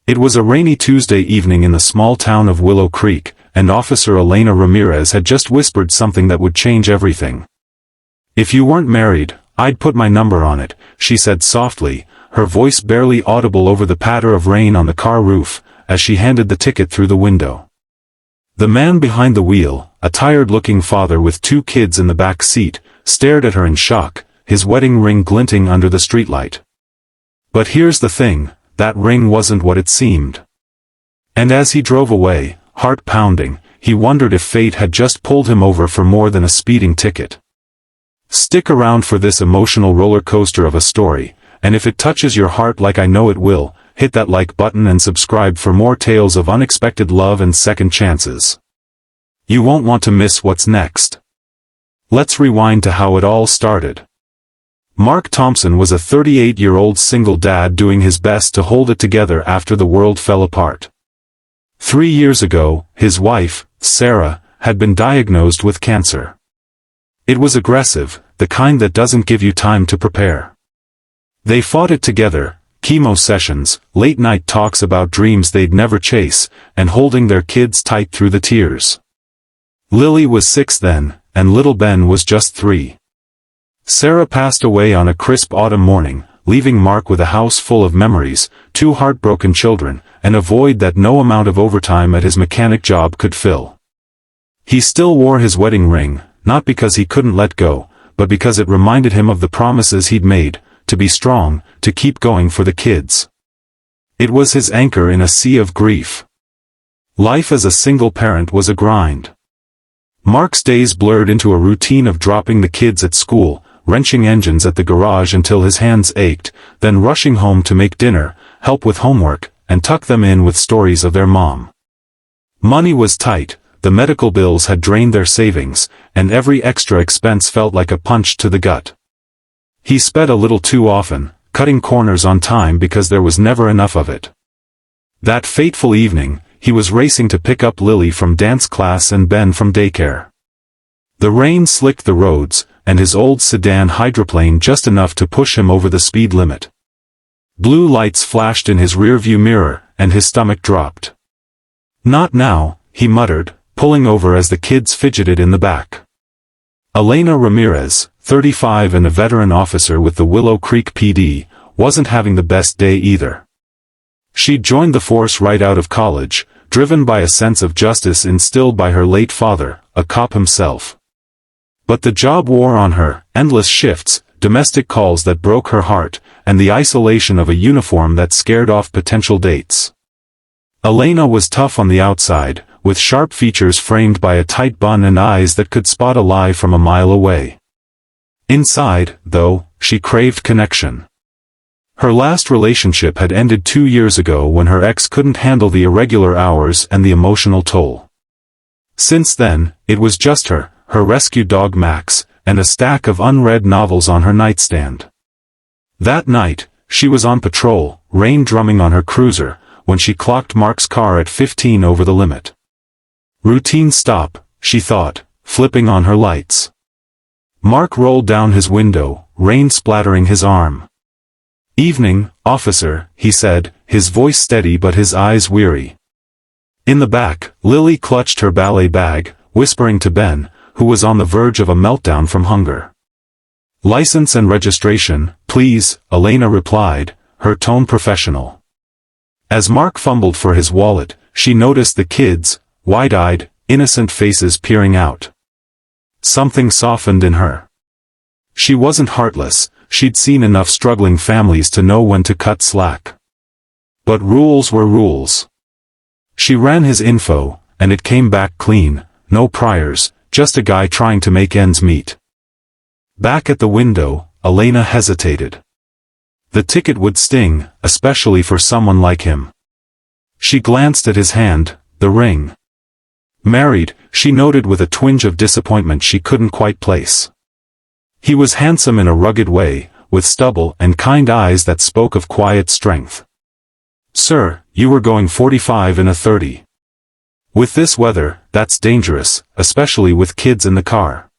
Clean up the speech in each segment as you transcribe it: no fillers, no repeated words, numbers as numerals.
It was a rainy Tuesday evening in the small town of Willow Creek, and Officer Elena Ramirez had just whispered something that would change everything. "If you weren't married, I'd put my number on it," she said softly, her voice barely audible over the patter of rain on the car roof, as she handed the ticket through the window. The man behind the wheel, a tired-looking father with 2 kids in the back seat, stared at her in shock, his wedding ring glinting under the streetlight. But here's the thing, that ring wasn't what it seemed. And as he drove away, heart pounding, he wondered if fate had just pulled him over for more than a speeding ticket. Stick around for this emotional roller coaster of a story, and if it touches your heart like I know it will, hit that like button and subscribe for more tales of unexpected love and second chances. You won't want to miss what's next. Let's rewind to how it all started. Mark Thompson was a 38-year-old single dad doing his best to hold it together after the world fell apart. 3 years ago, his wife, Sarah, had been diagnosed with cancer. It was aggressive, the kind that doesn't give you time to prepare. They fought it together, chemo sessions, late-night talks about dreams they'd never chase, and holding their kids tight through the tears. Lily was 6 then, and little Ben was just 3. Sarah passed away on a crisp autumn morning, leaving Mark with a house full of memories, 2 heartbroken children, and a void that no amount of overtime at his mechanic job could fill. He still wore his wedding ring, not because he couldn't let go, but because it reminded him of the promises he'd made, to be strong, to keep going for the kids. It was his anchor in a sea of grief. Life as a single parent was a grind. Mark's days blurred into a routine of dropping the kids at school, wrenching engines at the garage until his hands ached, then rushing home to make dinner, help with homework, and tuck them in with stories of their mom. Money was tight, the medical bills had drained their savings, and every extra expense felt like a punch to the gut. He sped a little too often, cutting corners on time because there was never enough of it. That fateful evening, he was racing to pick up Lily from dance class and Ben from daycare. The rain slicked the roads, and his old sedan hydroplaned just enough to push him over the speed limit. Blue lights flashed in his rearview mirror, and his stomach dropped. "Not now," he muttered, pulling over as the kids fidgeted in the back. Elena Ramirez, 35 and a veteran officer with the Willow Creek PD, wasn't having the best day either. She'd joined the force right out of college, driven by a sense of justice instilled by her late father, a cop himself. But the job wore on her, endless shifts, domestic calls that broke her heart, and the isolation of a uniform that scared off potential dates. Elena was tough on the outside, with sharp features framed by a tight bun and eyes that could spot a lie from a mile away. Inside, though, she craved connection. Her last relationship had ended 2 years ago when her ex couldn't handle the irregular hours and the emotional toll. Since then, it was just her rescue dog Max, and a stack of unread novels on her nightstand. That night, she was on patrol, rain drumming on her cruiser, when she clocked Mark's car at 15 over the limit. Routine stop, she thought, flipping on her lights. Mark rolled down his window, rain splattering his arm. "Evening, officer," he said, his voice steady but his eyes weary. In the back, Lily clutched her ballet bag, whispering to Ben, who was on the verge of a meltdown from hunger. "License and registration, please," Elena replied, her tone professional. As Mark fumbled for his wallet, she noticed the kids, wide-eyed, innocent faces peering out. Something softened in her. She wasn't heartless, she'd seen enough struggling families to know when to cut slack. But rules were rules. She ran his info, and it came back clean, no priors, just a guy trying to make ends meet. Back at the window, Elena hesitated. The ticket would sting, especially for someone like him. She glanced at his hand, the ring. Married, she noted with a twinge of disappointment she couldn't quite place. He was handsome in a rugged way, with stubble and kind eyes that spoke of quiet strength. "Sir, you were going 45 in a 30. With this weather, that's dangerous, especially with kids in the car."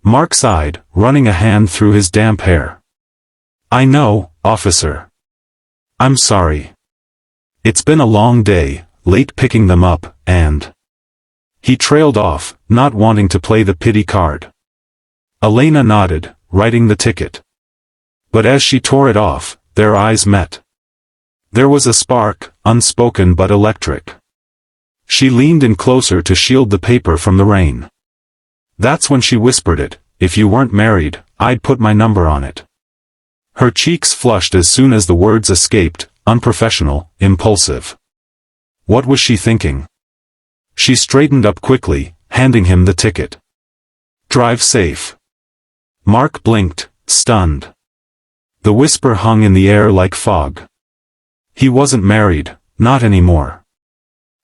Mark sighed, running a hand through his damp hair. "I know, officer. I'm sorry. It's been a long day, late picking them up, and... He trailed off, not wanting to play the pity card. Elena nodded, writing the ticket. But as she tore it off, their eyes met. There was a spark, unspoken but electric. She leaned in closer to shield the paper from the rain. That's when she whispered it, "If you weren't married, I'd put my number on it." Her cheeks flushed as soon as the words escaped, unprofessional, impulsive. What was she thinking? She straightened up quickly, handing him the ticket. "Drive safe." Mark blinked, stunned. The whisper hung in the air like fog. He wasn't married, not anymore.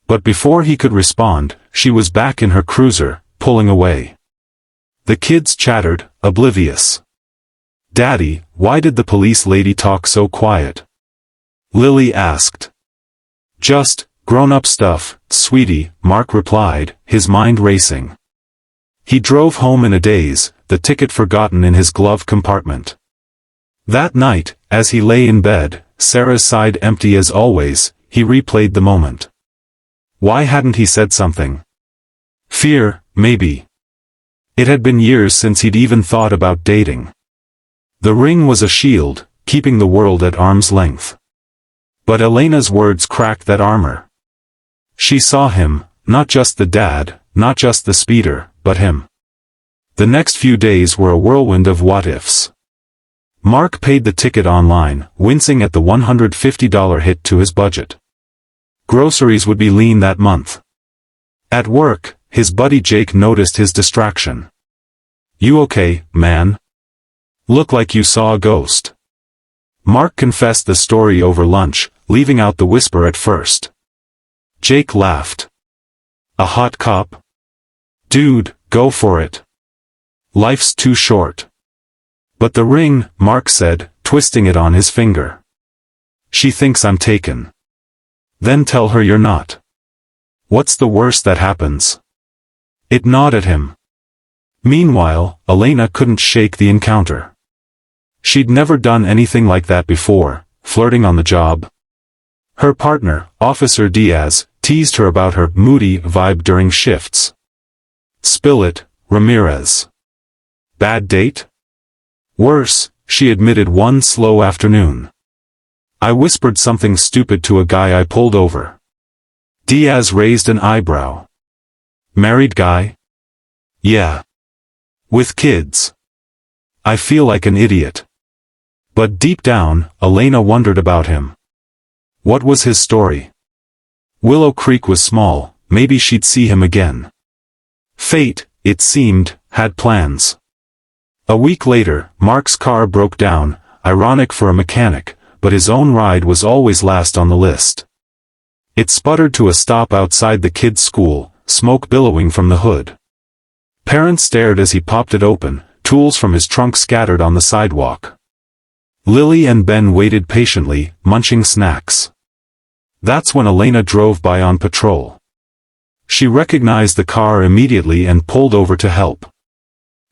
But before he could respond, she was back in her cruiser, pulling away. The kids chattered, oblivious. "Daddy, why did the police lady talk so quiet?" Lily asked. "Just, grown-up stuff, sweetie," Mark replied, his mind racing. He drove home in a daze, the ticket forgotten in his glove compartment. That night, as he lay in bed, Sarah's side empty as always, he replayed the moment. Why hadn't he said something? Fear, maybe. It had been years since he'd even thought about dating. The ring was a shield, keeping the world at arm's length. But Elena's words cracked that armor. She saw him, not just the dad, not just the speeder, but him. The next few days were a whirlwind of what-ifs. Mark paid the ticket online, wincing at the $150 hit to his budget. Groceries would be lean that month. At work, his buddy Jake noticed his distraction. "You okay, man? Look like you saw a ghost." Mark confessed the story over lunch, leaving out the whisper at first. Jake laughed. "A hot cop? Dude, go for it. Life's too short." "But the ring," Mark said, twisting it on his finger. "She thinks I'm taken." "Then tell her you're not. What's the worst that happens?" It gnawed at him. Meanwhile, Elena couldn't shake the encounter. She'd never done anything like that before, flirting on the job. Her partner, Officer Diaz, teased her about her moody vibe during shifts. "Spill it, Ramirez." Bad date? Worse, she admitted one slow afternoon. "I whispered something stupid to a guy I pulled over." Diaz raised an eyebrow. "Married guy?" "Yeah. With kids." "I feel like an idiot." But deep down, Elena wondered about him. What was his story? Willow Creek was small, maybe she'd see him again. Fate, it seemed, had plans. A week later, Mark's car broke down, ironic for a mechanic, but his own ride was always last on the list. It sputtered to a stop outside the kids' school, smoke billowing from the hood. Parents stared as he popped it open, tools from his trunk scattered on the sidewalk. Lily and Ben waited patiently, munching snacks. That's when Elena drove by on patrol. She recognized the car immediately and pulled over to help.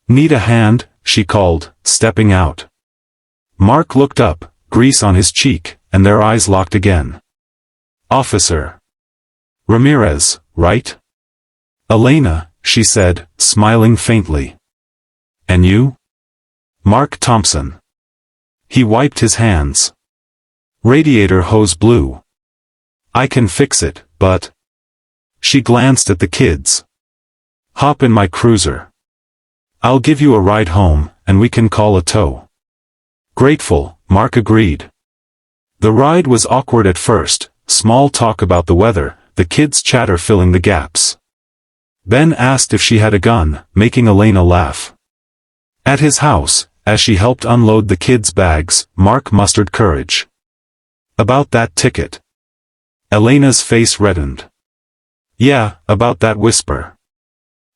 "Need a hand?" she called, stepping out. Mark looked up, grease on his cheek, and their eyes locked again. "Officer Ramirez, right?" "Elena," she said, smiling faintly. "And you?" "Mark Thompson." He wiped his hands. "Radiator hose blew. I can fix it, but..." She glanced at the kids. "Hop in my cruiser. I'll give you a ride home, and we can call a tow." Grateful, Mark agreed. The ride was awkward at first, small talk about the weather, the kids' chatter filling the gaps. Ben asked if she had a gun, making Elena laugh. At his house, as she helped unload the kids' bags, Mark mustered courage. "About that ticket." Elena's face reddened. "Yeah, about that whisper.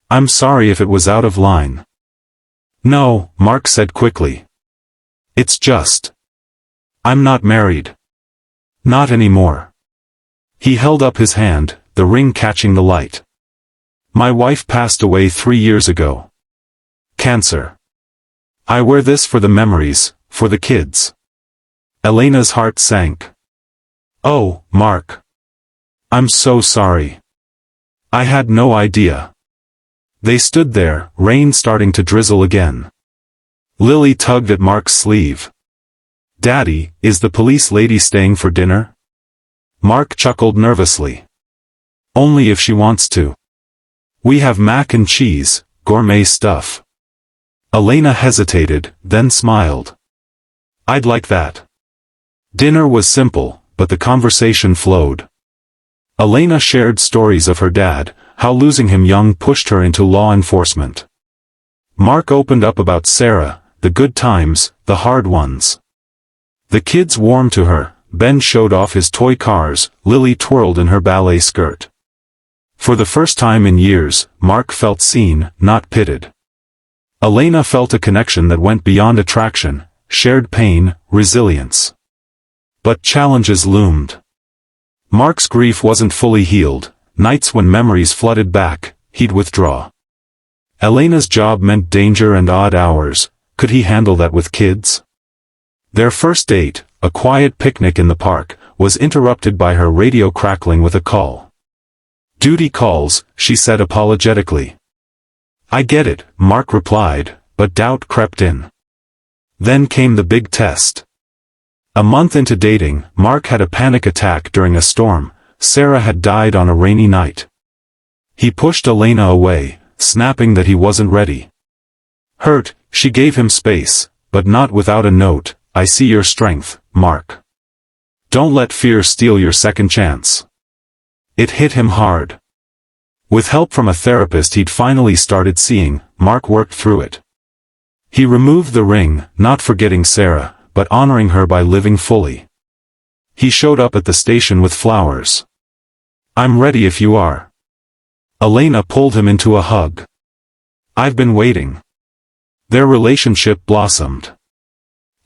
I'm sorry if it was out of line." "No," Mark said quickly. "It's just... I'm not married. Not anymore." He held up his hand, the ring catching the light. "My wife passed away 3 years ago. Cancer. I wear this for the memories, for the kids." Elena's heart sank. "Oh, Mark. I'm so sorry. I had no idea. They stood there, rain starting to drizzle again. Lily tugged at Mark's sleeve. Daddy, is the police lady staying for dinner? Mark chuckled nervously. Only if she wants to. We have mac and cheese, gourmet stuff. Elena hesitated, then smiled. I'd like that. Dinner was simple, but the conversation flowed. Elena shared stories of her dad, how losing him young pushed her into law enforcement. Mark opened up about Sarah, the good times, the hard ones. The kids warmed to her. Ben showed off his toy cars, Lily twirled in her ballet skirt. For the first time in years, Mark felt seen, not pitted. Elena felt a connection that went beyond attraction, shared pain, resilience. But challenges loomed. Mark's grief wasn't fully healed. Nights when memories flooded back, he'd withdraw. Elena's job meant danger and odd hours. Could he handle that with kids? Their first date, a quiet picnic in the park, was interrupted by her radio crackling with a call. Duty calls, she said apologetically. I get it, Mark replied, but doubt crept in. Then came the big test. A month into dating, Mark had a panic attack during a storm. Sarah had died on a rainy night. He pushed Elena away, snapping that he wasn't ready. Hurt, she gave him space, but not without a note. I see your strength, Mark. Don't let fear steal your second chance. It hit him hard. With help from a therapist he'd finally started seeing, Mark worked through it. He removed the ring, not forgetting Sarah, but honoring her by living fully. He showed up at the station with flowers. I'm ready if you are. Elena pulled him into a hug. I've been waiting. Their relationship blossomed.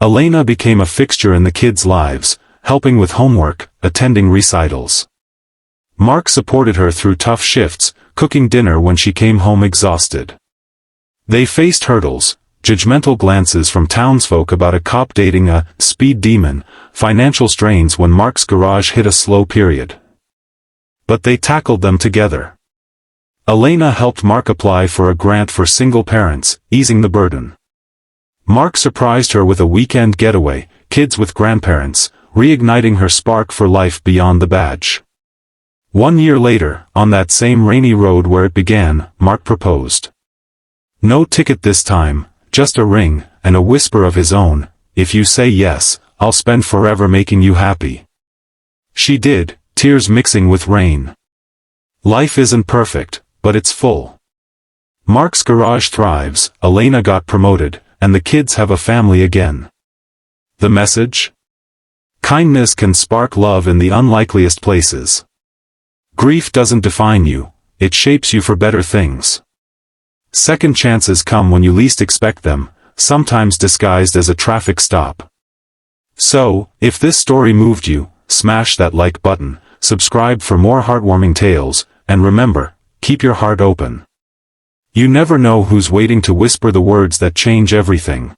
Elena became a fixture in the kids' lives, helping with homework, attending recitals. Mark supported her through tough shifts, cooking dinner when she came home exhausted. They faced hurdles, judgmental glances from townsfolk about a cop dating a speed demon, financial strains when Mark's garage hit a slow period. But they tackled them together. Elena helped Mark apply for a grant for single parents, easing the burden. Mark surprised her with a weekend getaway, kids with grandparents, reigniting her spark for life beyond the badge. 1 year later, on that same rainy road where it began, Mark proposed. No ticket this time, just a ring, and a whisper of his own, if you say yes, I'll spend forever making you happy. She did, tears mixing with rain. Life isn't perfect, but it's full. Mark's garage thrives, Elena got promoted, and the kids have a family again. The message? Kindness can spark love in the unlikeliest places. Grief doesn't define you, it shapes you for better things. Second chances come when you least expect them, sometimes disguised as a traffic stop. So, if this story moved you, smash that like button, subscribe for more heartwarming tales, and remember, keep your heart open. You never know who's waiting to whisper the words that change everything.